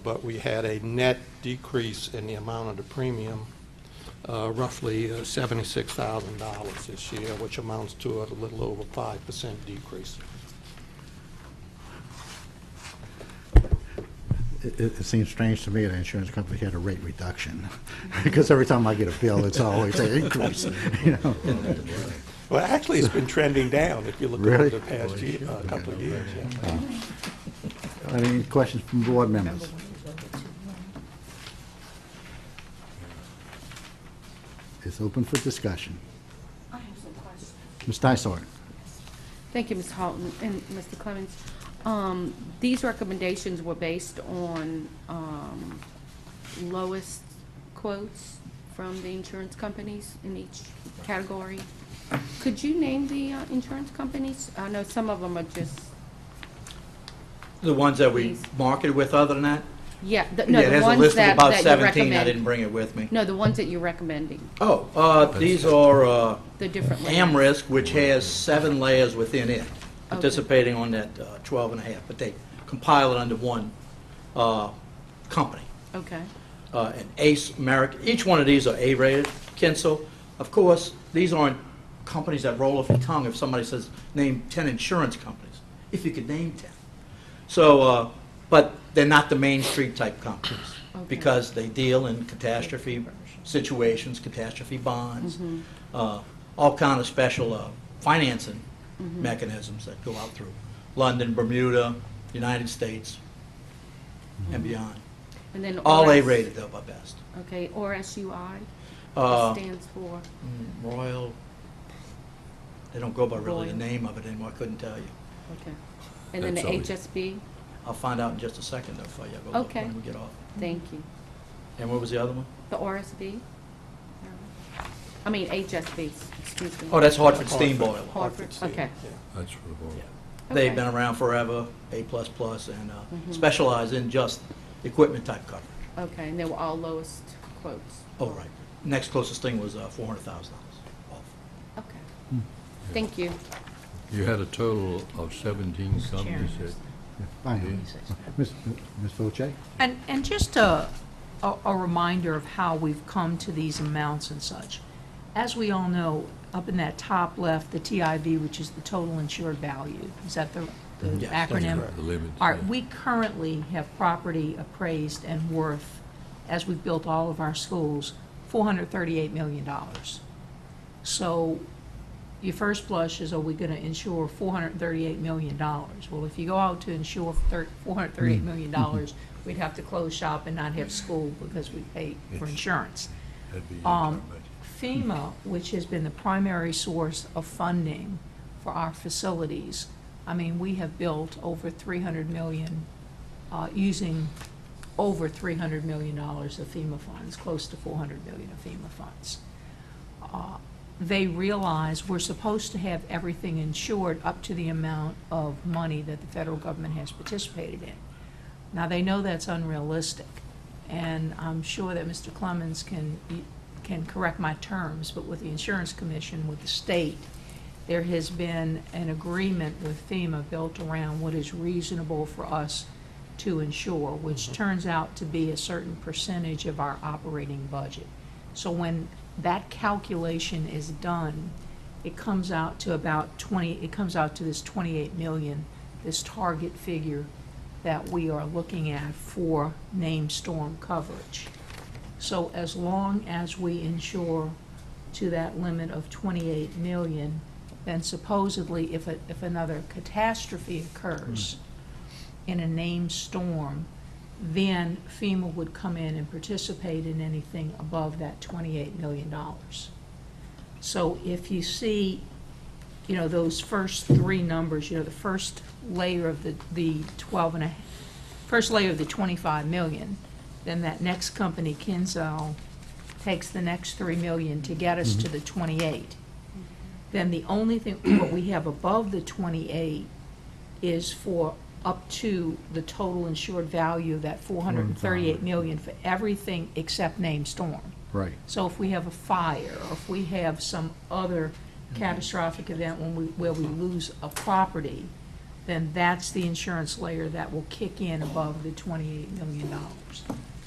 but we had a net decrease in the amount of the premium, roughly $76,000 this year, which amounts to a little over 5% decrease. It seems strange to me that the insurance company had a rate reduction, because every time I get a bill, it's always an increase, you know. Well, actually, it's been trending down if you look Really? over the past year, couple of years. Yeah. Any questions from board members? It's open for discussion. I have some questions. Ms. Dysart. Thank you, Ms. Halton and Mr. Clemens. These recommendations were based on lowest quotes from the insurance companies in each category. Could you name the insurance companies? I know some of them are just, The ones that we Please. marketed with other than that? yeah, Yeah, the there's a ones list of that about you 17. I recommend. didn't bring it with me. No, the ones that you're recommending, These are the different layers. AmRisk, which has 7 layers within it, participating on that 12 and a half, but they compile it under one company. Okay, And ACE, American, each one of these are A-rated. Kinsel, of course, these aren't companies that roll off your tongue if somebody says, name 10 insurance companies, if you could name 10. So, but they're not the Main Street type companies, Okay. because they deal in catastrophe situations, catastrophe bonds, all kind of special financing mechanisms that go out through London, Bermuda, United States, and beyond. and then All RS A-rated, though, by best. Okay, or SUI, Uh, stands for, Royal, they don't go by really the Royal. name of it anymore, I couldn't tell you. okay. And then the That's always- HSB, I'll find out in just a second, though, for you. I'll go look Okay. when we get off. thank you. And what was the other one? The RSB? I mean HSB, excuse me. Oh, that's Hartford Steam Boiler. Hartford, okay. That's for the board. They've Okay. been around forever, A++, and specialize in just equipment type coverage. Okay, and they were all lowest quotes. Oh, right. Next closest thing was $400,000 off. Okay. Thank you. You had a total of 17 companies that Yeah, fine. Ms. Voce? And just a reminder of how we've come to these amounts and such. As we all know, up in that top left, the TIV, which is the total insured value, is that the Yes, that's acronym? correct. the limits. All right, yeah. we currently have property appraised and worth, as we've built all of our schools, $438 million. So your first blush is, are we going to insure $438 million? Well, if you go out to insure $438 million, we'd have to close shop and not have school because we pay for insurance. That'd be your budget. FEMA, which has been the primary source of funding for our facilities, I mean, we have built over 300 million, using over $300 million of FEMA funds, close to 400 million of FEMA funds. They realize we're supposed to have everything insured up to the amount of money that the federal government has participated in. Now, they know that's unrealistic, and I'm sure that Mr. Clemens can correct my terms, but with the Insurance Commission, with the state, there has been an agreement with FEMA built around what is reasonable for us to insure, which turns out to be a certain percentage of our operating budget. So when that calculation is done, it comes out to about it comes out to this 28 million, this target figure that we are looking at for named storm coverage. So as long as we insure to that limit of 28 million, then supposedly if another catastrophe occurs in a named storm, then FEMA would come in and participate in anything above that $28 million. So if you see, you know, those first three numbers, you know, the first layer of the 12 and a, first layer of the 25 million, then that next company, Kinsel, takes the next 3 million to get us to the 28. Then the only thing, what we have above the 28 is for up to the total insured value of that 438 million for everything except named storm. Right. So if we have a fire, or if we have some other catastrophic event where we lose a property, then that's the insurance layer that will kick in above the $28 million.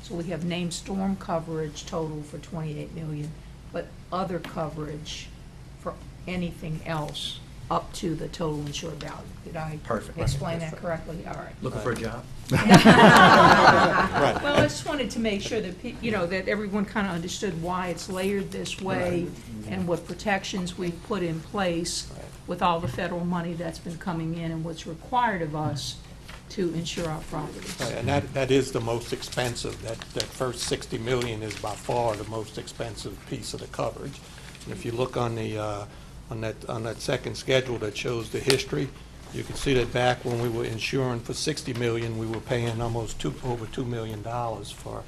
So we have named storm coverage total for 28 million, but other coverage for anything else up to the total insured value. Did I Perfect. explain that correctly? All right. Looking for a job? Well, I just wanted to make sure that, you know, that everyone kind of understood why it's layered this way and what protections we've put in place with all the federal money that's been coming in and what's required of us to insure our properties. Right, and that is the most expensive. That first 60 million is by far the most expensive piece of the coverage. And if you look on the on that second schedule that shows the history, you can see that back when we were insuring for 60 million, we were paying almost over $2 million for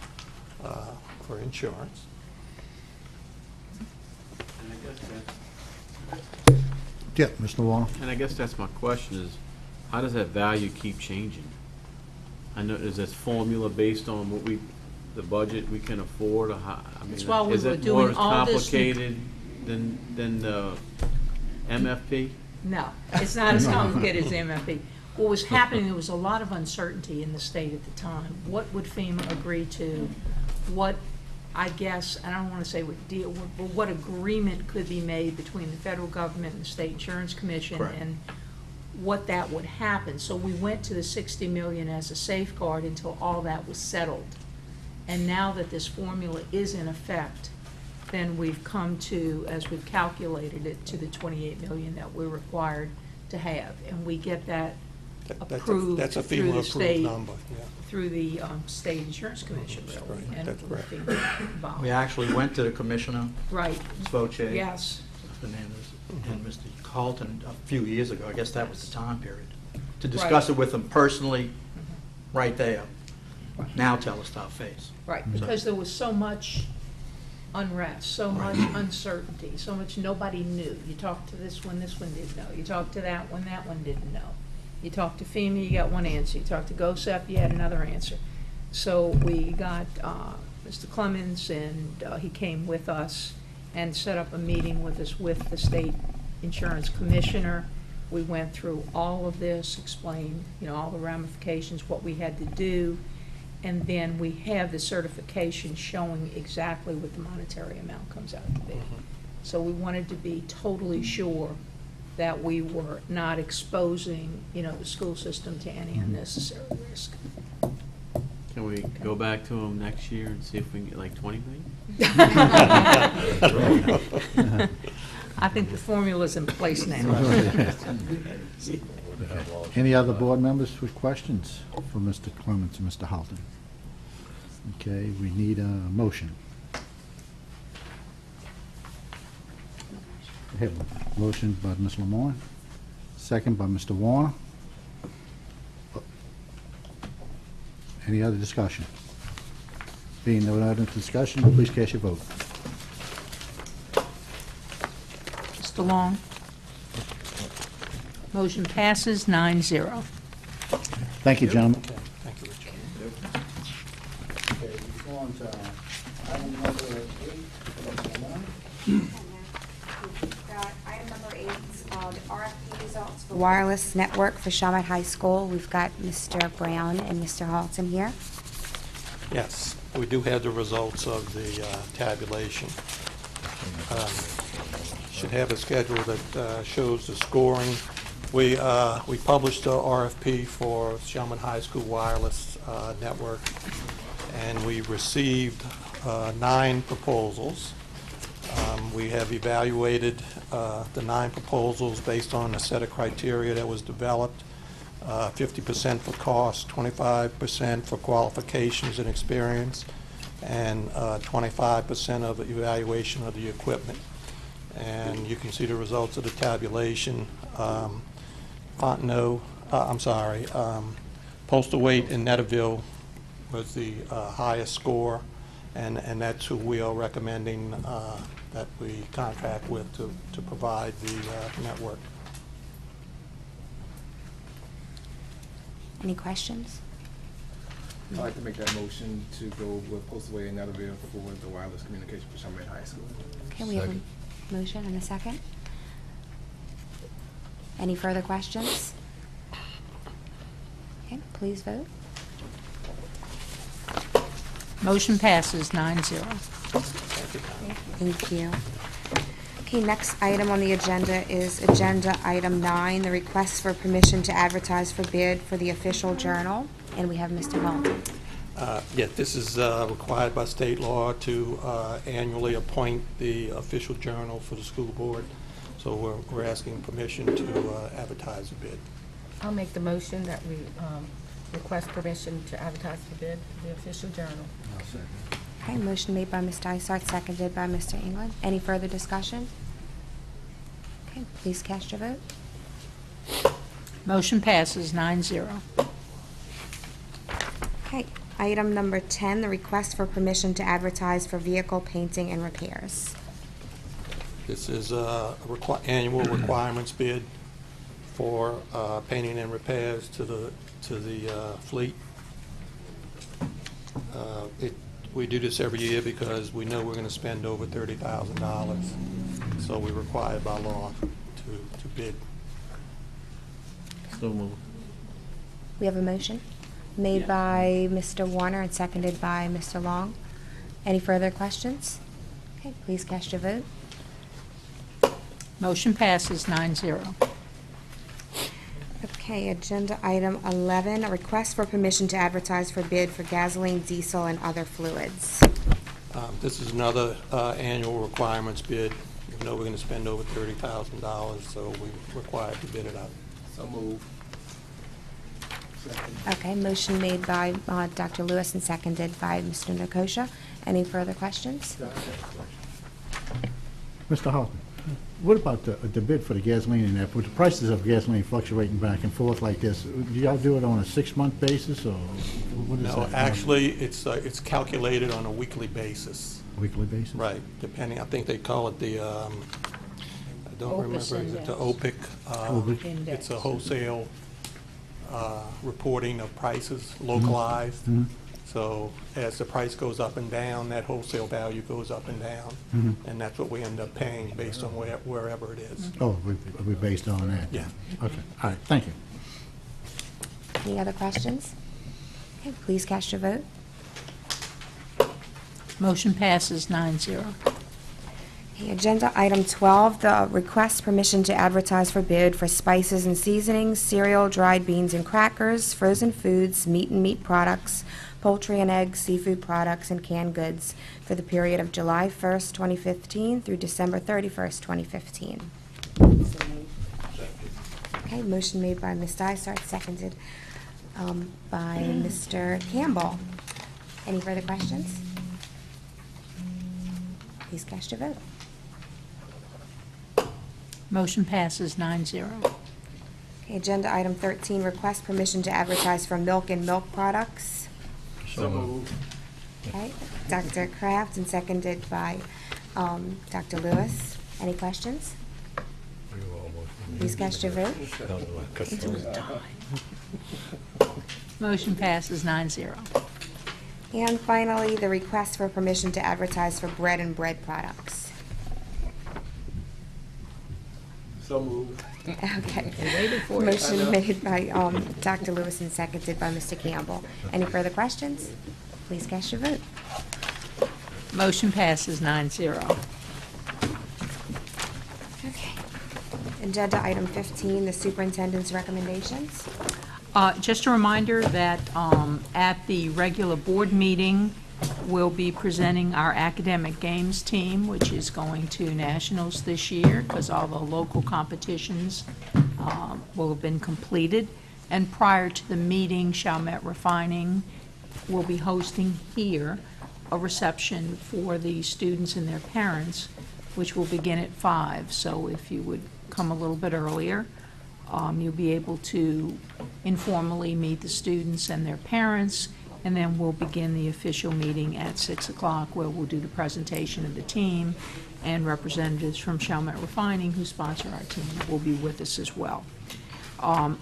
insurance. Yeah, Mr. Warner. And I guess that's my question is, how does that value keep changing? I know, is this formula based on what the budget we can afford, or how, I mean, That's why we is were it doing more all this- complicated than the MFP? No, it's not as complicated as the MFP. What was happening, there was a lot of uncertainty in the state at the time. What would FEMA agree to? What, I guess, I don't want to say what deal, but what agreement could be made between the federal government and the state insurance commission, Correct. and what that would happen. So we went to the 60 million as a safeguard until all that was settled. And now that this formula is in effect, then we've come to, as we've calculated it, to the 28 million that we're required to have. And we get that approved That's a through FEMA the approved state, number. Yeah. through the state insurance commission, really. Right, And that's with correct. FEMA involved. We actually went to the commissioner, Right, Ms. Voce, yes. Hernandez, and Mr. Carlton a few years ago. I guess that was the time period, to discuss it with them personally, right there. Now tell us to our face. Right, because there was so much unrest, so much uncertainty, so much nobody knew. You talked to this one didn't know. You talked to that one didn't know. You talked to FEMA, you got one answer. You talked to GOSEP, you had another answer. So we got Mr. Clemens, and he came with us and set up a meeting with us with the state insurance commissioner. We went through all of this, explained, all the ramifications, what we had to do. And then we have the certification showing exactly what the monetary amount comes out to be. So we wanted to be totally sure that we were not exposing, the school system to any unnecessary risk. Can we go back to them next year and see if we can get like 20 million? I think the formula's in place now. Any other board members with questions for Mr. Clements and Mr. Halton? Okay, we need a motion. We have a motion by Ms. Lemoyne, second by Mr. Warner. Any other discussion? Being no other discussion, please cast your vote. Mr. Long? Motion passes 9-0. Thank you, gentlemen. Okay, thank you, Richard. Okay, we go on to item number 8. Item number 8, the RFP results for wireless network for Shawmut High School. We've got Mr. Brown and Mr. Halton here. Yes, we do have the results of the tabulation. Should have a schedule that shows the scoring. We published the RFP for Shawmut High School wireless network, and we received 9 proposals. We have evaluated the 9 proposals based on a set of criteria that was developed, 50% for cost, 25% for qualifications and experience, and 25% of evaluation of the equipment. And you can see the results of the tabulation. Postal Wait in Netterville was the highest score, and that's who we are recommending that we contract with to provide the network. Any questions? I'd like to make that motion to go with Postway and Netterville for the wireless communication for Shawmut High School. Okay, we have a motion and a second. Any further questions? Okay, please vote. Motion passes 9-0. Thank you. Okay, next item on the agenda is Agenda Item 9, the request for permission to advertise for bid for the official journal. And we have Mr. Halton. Yeah, this is required by state law to annually appoint the official journal for the school board. So we're asking permission to advertise a bid. I'll make the motion that we request permission to advertise for bid for the official journal. Okay, motion made by Ms. Dysart, seconded by Mr. England. Any further discussion? Okay, please cast your vote. Motion passes 9-0. Okay, item number 10, the request for permission to advertise for vehicle painting and repairs. This is a annual requirements bid for painting and repairs to the fleet. We do this every year because we know we're going to spend over $30,000, so we're required by law to bid. So moved. We have a motion made by Mr. Warner and seconded by Mr. Long. Any further questions? Okay, please cast your vote. Motion passes 9-0. Okay, agenda item 11, a request for permission to advertise for bid for gasoline, diesel, and other fluids. This is another annual requirements bid. We know we're going to spend over $30,000, so we're required to bid it out. So move. Okay, motion made by Dr. Lewis and seconded by Mr. Nakosha. Any further questions? Mr. Hoffman, what about the bid for the gasoline and that? With the prices of gasoline fluctuating back and forth like this, do y'all do it on a 6-month basis, or what is No, that? actually, it's calculated on a weekly basis. Weekly basis? Right, depending, I think they call it the, I don't Opus remember, is it the index. OPIC? Index. It's a wholesale reporting of prices, localized. So as the price goes up and down, that wholesale value goes up and down. And that's what we end up paying based on wherever it is. Oh, we're based on that? Yeah. Okay, all right, thank you. Any other questions? Okay, please cast your vote. Motion passes 9-0. Okay, agenda item 12, the request permission to advertise for bid for spices and seasonings, cereal, dried beans and crackers, frozen foods, meat and meat products, poultry and eggs, seafood products, and canned goods for the period of July 1st, 2015 through December 31st, 2015. Okay, motion made by Ms. Dysart, seconded by Mr. Campbell. Any further questions? Please cast your vote. Motion passes 9-0. Okay, agenda item 13, request permission to advertise for milk and milk products. So moved. Okay, Dr. Kraft and seconded by Dr. Lewis. Any questions? Please cast your vote. Motion passes 9-0. And finally, the request for permission to advertise for bread and bread products. So moved. Okay. Waited for it. Motion made by Dr. Lewis and seconded by Mr. Campbell. Any further questions? Please cast your vote. Motion passes 9-0. Okay. Agenda item 15, the superintendent's recommendations. Just a reminder that at the regular board meeting, we'll be presenting our academic games team, which is going to nationals this year because all the local competitions will have been completed. And prior to the meeting, Chalmette Refining will be hosting here a reception for the students and their parents, which will begin at 5. So if you would come a little bit earlier, you'll be able to informally meet the students and their parents, and then we'll begin the official meeting at 6 o'clock, where we'll do the presentation of the team, and representatives from Chalmette Refining, who sponsor our team, will be with us as well. A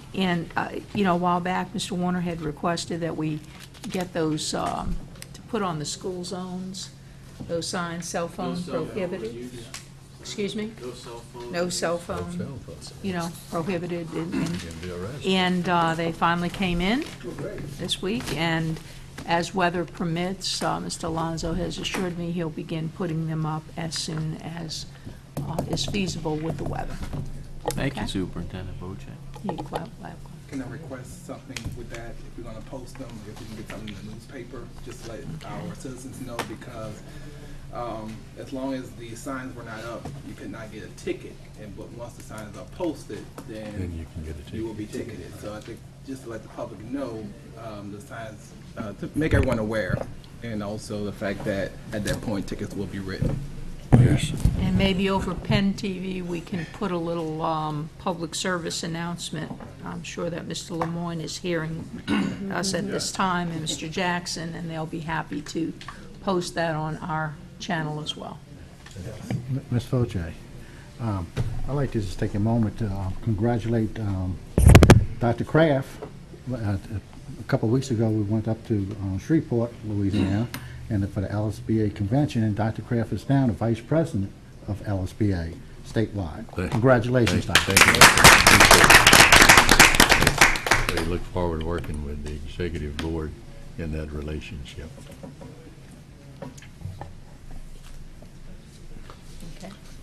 while back, Mr. Warner had requested that we get those to put on the school zones, those signs, cell phone prohibited. Excuse me? No cell phone. No cell phone, prohibited. And they finally came in this week, and as weather permits, Mr. Alonso has assured me he'll begin putting them up as soon as is feasible with the weather. Thank you, Okay. Superintendent Bocek. Can I request something with that, if we're gonna post them, if we can get something in the newspaper, just to let our citizens know, because as long as the signs were not up, you could not get a ticket, but once the signs are posted, then you can get a you will be ticketed. So I think, just to let the public know, the signs, to make everyone aware, and also the fact that at that point tickets will be written. Yes. And maybe over Penn TV, we can put a little public service announcement. I'm sure that Mr. Lemoyne is hearing us at this time, and Mr. Jackson, and they'll be happy to post that on our channel as well. Ms. Foche, I'd like to just take a moment to congratulate Dr. Kraft. A couple of weeks ago, we went up to Shreveport, Louisiana, and for the LSBA convention, and Dr. Kraft is now the vice president of LSBA statewide. Congratulations, Dr. We look forward to working with the executive board in that relationship.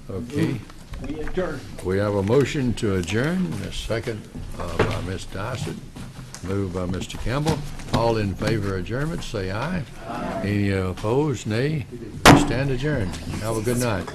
Okay. We adjourn. We have a motion to adjourn, a second by Ms. Dossett, moved by Mr. Campbell. All in favor of adjournment, say aye. Any opposed, nay. We stand adjourned. Have a good night.